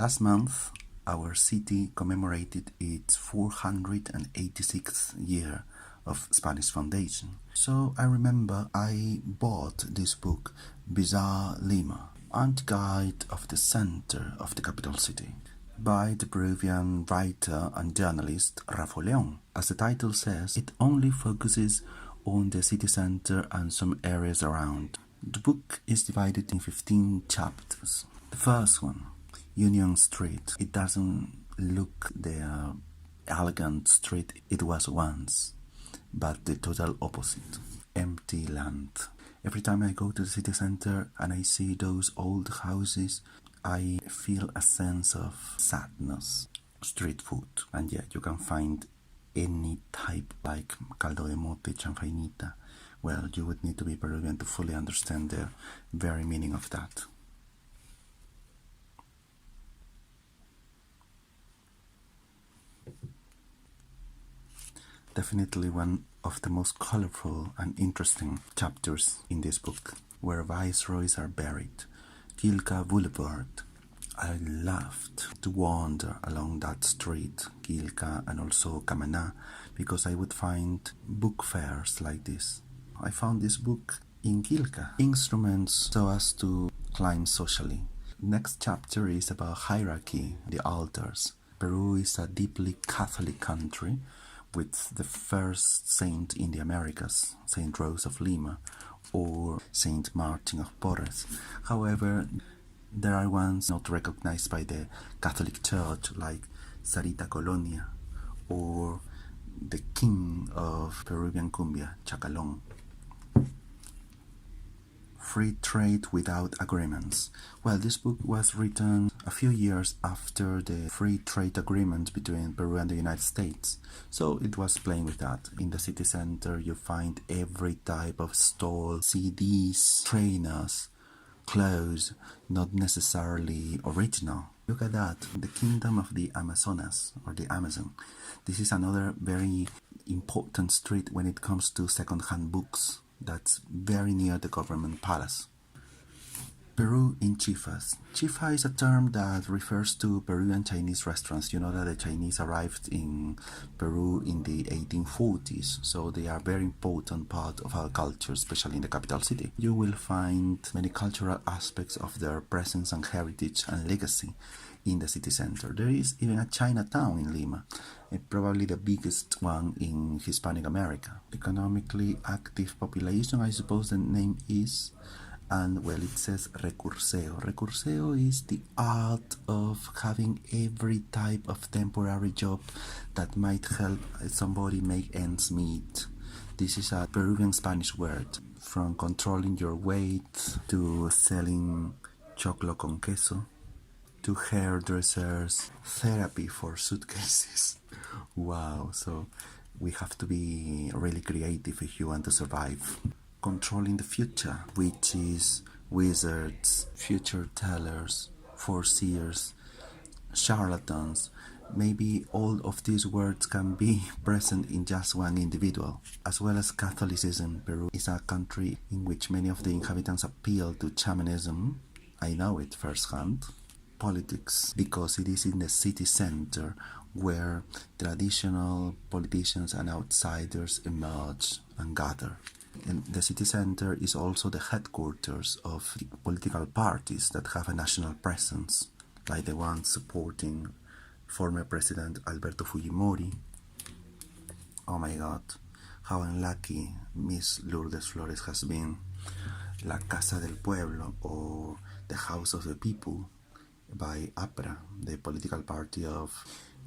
Last month, our city commemorated its 486th year of Spanish foundation. So I remember I bought this book, Bizarre Lima, Antiguide of the center of the capital city, by the Peruvian writer and journalist Rafo León. As the title says, it only focuses on the city center and some areas around. The book is divided in 15 chapters. The first one, Union Street. It doesn't look the elegant street it was once, but the total opposite. Empty land. Every time I go to the city center and I see those old houses, I feel a sense of sadness. Street food. And yet you can find any type like caldo de mote, chanfainita. Well, you would need to be Peruvian to fully understand the very meaning of that. Definitely one of the most colorful and interesting chapters in this book, where viceroys are buried. Quilca Boulevard. I loved to wander along that street, Quilca and also Camaná, because I would find book fairs like this. I found this book in Quilca, Instruments so as to climb socially. Next chapter is about hierarchy, the altars. Peru is a deeply Catholic country, with the first saint in the Americas, Saint Rose of Lima, or Saint Martin of Porres. However, there are ones not recognized by the Catholic Church, like Sarita Colonia, or the king of Peruvian cumbia, Chacalón. Free trade without agreements. Well, this book was written a few years after the free trade agreement between Peru and the United States, so it was playing with that. In the city center you find every type of stall, CDs, trainers, clothes, not necessarily original. Look at that, the kingdom of the Amazonas, or the Amazon. This is another very important street when it comes to second-hand books. That's very near the government palace. Peru in chifas. Chifa is a term that refers to Peruvian Chinese restaurants. You know that the Chinese arrived in Peru in the 1840s, so they are a very important part of our culture, especially in the capital city. You will find many cultural aspects of their presence and heritage and legacy in the city center. There is even a Chinatown in Lima, probably the biggest one in Hispanic America. Economically active population, I suppose the name is, and well, it says recurseo. Recurseo is the art of having every type of temporary job that might help somebody make ends meet. This is a Peruvian Spanish word, from controlling your weight to selling choclo con queso, to hairdressers, therapy for suitcases. Wow, so we have to be really creative if you want to survive. Controlling the future, which is wizards, future tellers, foreseers, charlatans. Maybe all of these words can be present in just one individual. As well as Catholicism, Peru is a country in which many of the inhabitants appeal to shamanism. I know it firsthand. Politics, because it is in the city center where traditional politicians and outsiders emerge and gather. And the city center is also the headquarters of the political parties that have a national presence, like the ones supporting former President Alberto Fujimori. Oh my God, how unlucky Miss Lourdes Flores has been. La Casa del Pueblo, or the House of the People, by APRA, the political party of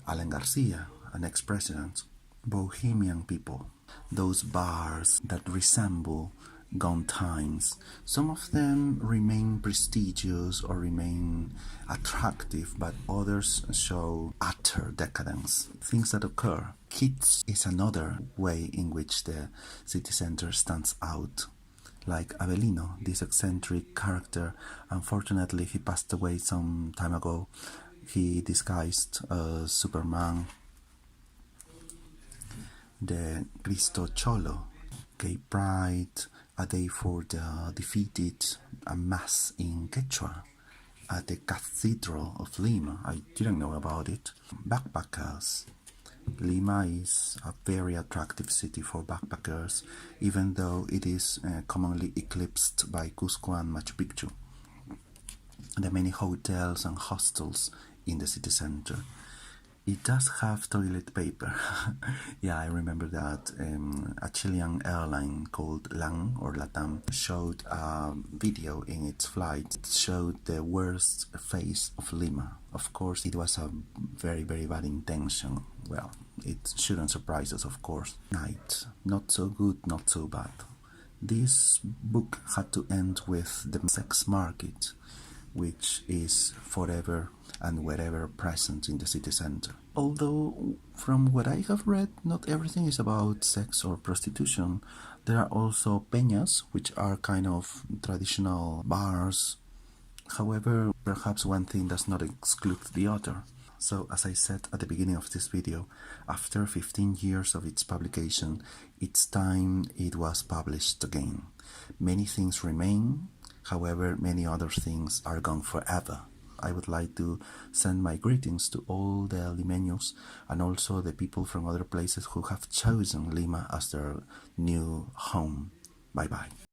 Alan Garcia, an ex-president. Bohemian people, those bars that resemble gone times. Some of them remain prestigious or remain attractive, but others show utter decadence. Things that occur. Kids is another way in which the city center stands out. Like Avelino, this eccentric character. Unfortunately, he passed away some time ago. He disguised as Superman. The Cristo Cholo, Gay Pride, a day for the defeated, a mass in Quechua. at the Cathedral of Lima. I didn't know about it. Backpackers. Lima is a very attractive city for backpackers, even though it is commonly eclipsed by Cusco and Machu Picchu. There are many hotels and hostels in the city center. It does have toilet paper. Yeah, I remember that a Chilean airline called LAN or LATAM showed a video in its flight. It showed the worst face of Lima. Of course, it was a very, very bad intention. Well, it shouldn't surprise us, of course. Night. Not so good, not so bad. This book had to end with the sex market, which is forever and wherever present in the city center. Although, from what I have read, not everything is about sex or prostitution. There are also peñas, which are kind of traditional bars. However, perhaps one thing does not exclude the other. So, as I said at the beginning of this video, after 15 years of its publication, it's time it was published again. Many things remain. However, many other things are gone forever. I would like to send my greetings to all the Limeños and also the people from other places who have chosen Lima as their new home. Bye bye.